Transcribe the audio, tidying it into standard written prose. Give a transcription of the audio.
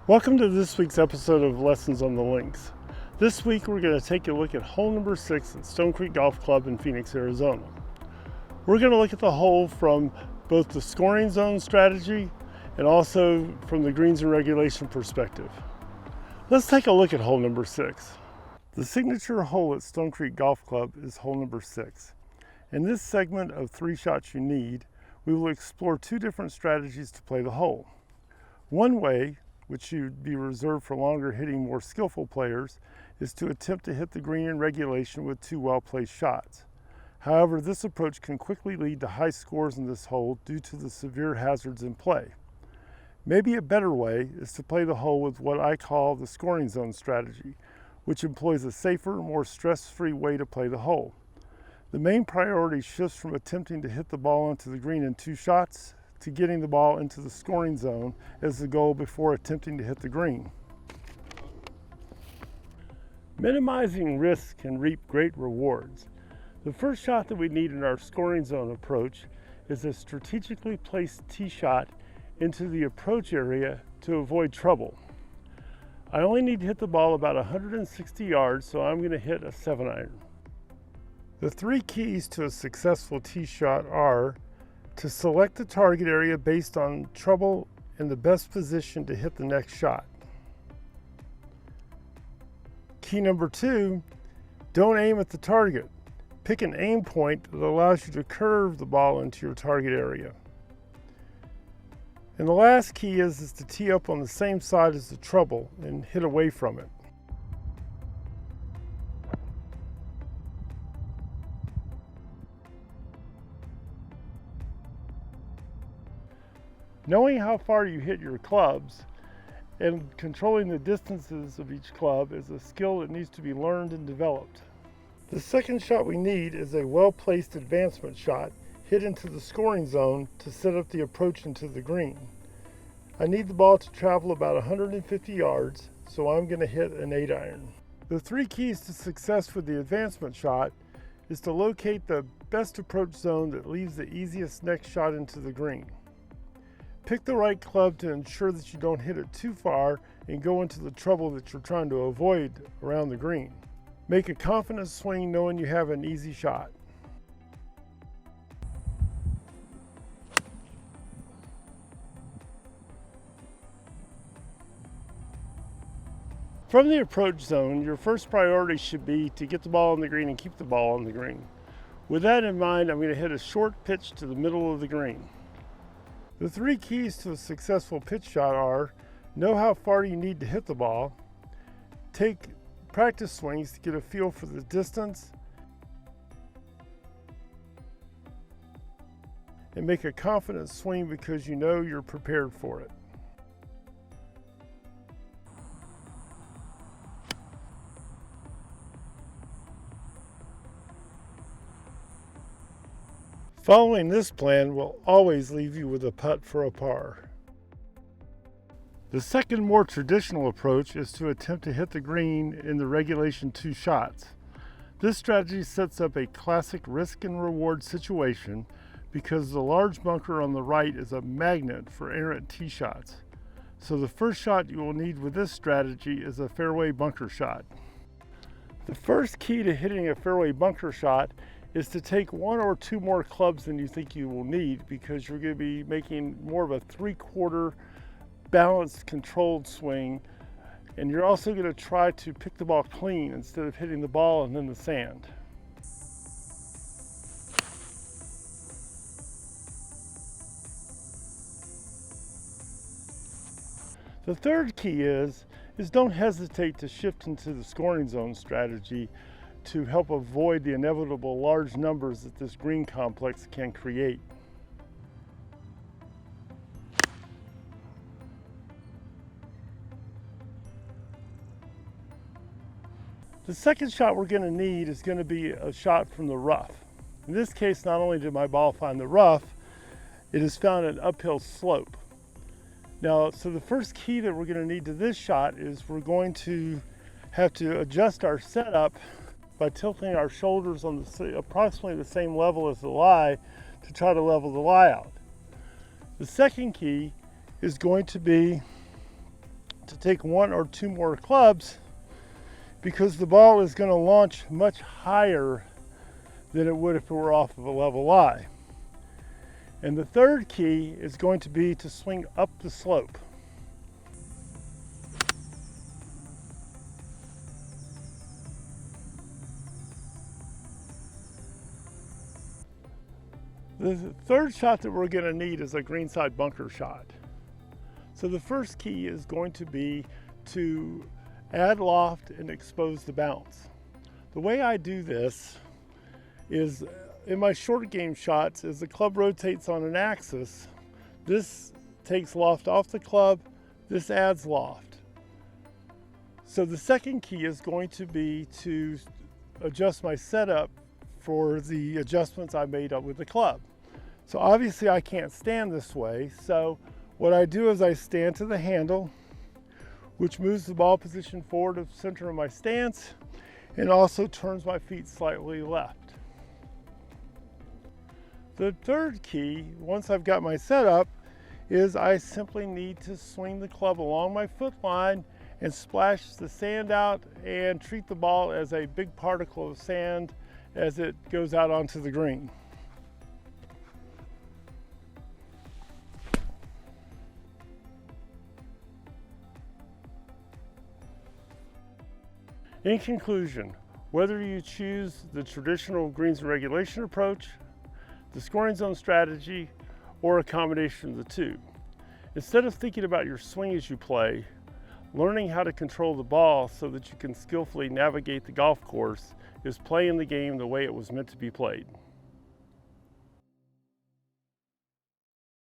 Welcome to this week's episode of Lessons on the Links. This week we're going to take a look at hole number 6 at Stonecreek Golf Club in Phoenix, Arizona. We're going to look at the hole from both the scoring zone strategy and also from the greens and regulation perspective. Let's take a look at hole number 6. The signature hole at Stonecreek Golf Club is hole number 6. In this segment of 3 shots you need, we will explore 2 different strategies to play the hole. One way, which should be reserved for longer hitting, more skillful players, is to attempt to hit the green in regulation with 2 well-placed shots. However, this approach can quickly lead to high scores in this hole due to the severe hazards in play. Maybe a better way is to play the hole with what I call the scoring zone strategy, which employs a safer, more stress-free way to play the hole. The main priority shifts from attempting to hit the ball onto the green in 2 shots to getting the ball into the scoring zone as the goal before attempting to hit the green. Minimizing risk can reap great rewards. The first shot that we need in our scoring zone approach is a strategically placed tee shot into the approach area to avoid trouble. I only need to hit the ball about 160 yards, so I'm going to hit a 7-iron. The 3 keys to a successful tee shot are to select the target area based on trouble and the best position to hit the next shot. Key number 2, don't aim at the target. Pick an aim point that allows you to curve the ball into your target area. And the last key is to tee up on the same side as the trouble and hit away from it. Knowing how far you hit your clubs and controlling the distances of each club is a skill that needs to be learned and developed. The second shot we need is a well-placed advancement shot hit into the scoring zone to set up the approach into the green. I need the ball to travel about 150 yards, so I'm going to hit an 8-iron. The 3 keys to success with the advancement shot is to locate the best approach zone that leaves the easiest next shot into the green. Pick the right club to ensure that you don't hit it too far and go into the trouble that you're trying to avoid around the green. Make a confident swing knowing you have an easy shot. From the approach zone, your first priority should be to get the ball on the green and keep the ball on the green. With that in mind, I'm going to hit a short pitch to the middle of the green. The 3 keys to a successful pitch shot are: know how far you need to hit the ball, take practice swings to get a feel for the distance, and make a confident swing because you know you're prepared for it. Following this plan will always leave you with a putt for a par. The second, more traditional approach is to attempt to hit the green in the regulation 2 shots. This strategy sets up a classic risk and reward situation because the large bunker on the right is a magnet for errant tee shots. So the first shot you will need with this strategy is a fairway bunker shot. The first key to hitting a fairway bunker shot is to take 1 or 2 more clubs than you think you will need, because you're going to be making more of a 3/4 balanced, controlled swing, and you're also going to try to pick the ball clean instead of hitting the ball and then the sand. The third key is don't hesitate to shift into the scoring zone strategy to help avoid the inevitable large numbers that this green complex can create. The second shot we're going to need is going to be a shot from the rough. In this case, not only did my ball find the rough, it has found an uphill slope. Now, so the first key that we're going to need to this shot is we're going to have to adjust our setup by tilting our shoulders on approximately the same level as the lie to try to level the lie out. The second key is going to be to take one or two more clubs because the ball is going to launch much higher than it would if it were off of a level lie. And the third key is going to be to swing up the slope. The third shot that we're going to need is a greenside bunker shot. So the first key is going to be to add loft and expose the bounce. The way I do this is in my short game shots, as the club rotates on an axis, this takes loft off the club, this adds loft. So the second key is going to be to adjust my setup for the adjustments I made up with the club. So obviously I can't stand this way, so what I do is I stand to the handle, which moves the ball position forward to the center of my stance and also turns my feet slightly left. The third key, once I've got my setup, is I simply need to swing the club along my foot line and splash the sand out and treat the ball as a big particle of sand as it goes out onto the green. In conclusion, whether you choose the traditional greens and regulation approach, the scoring zone strategy, or a combination of the two, instead of thinking about your swing as you play, learning how to control the ball so that you can skillfully navigate the golf course is playing the game the way it was meant to be played.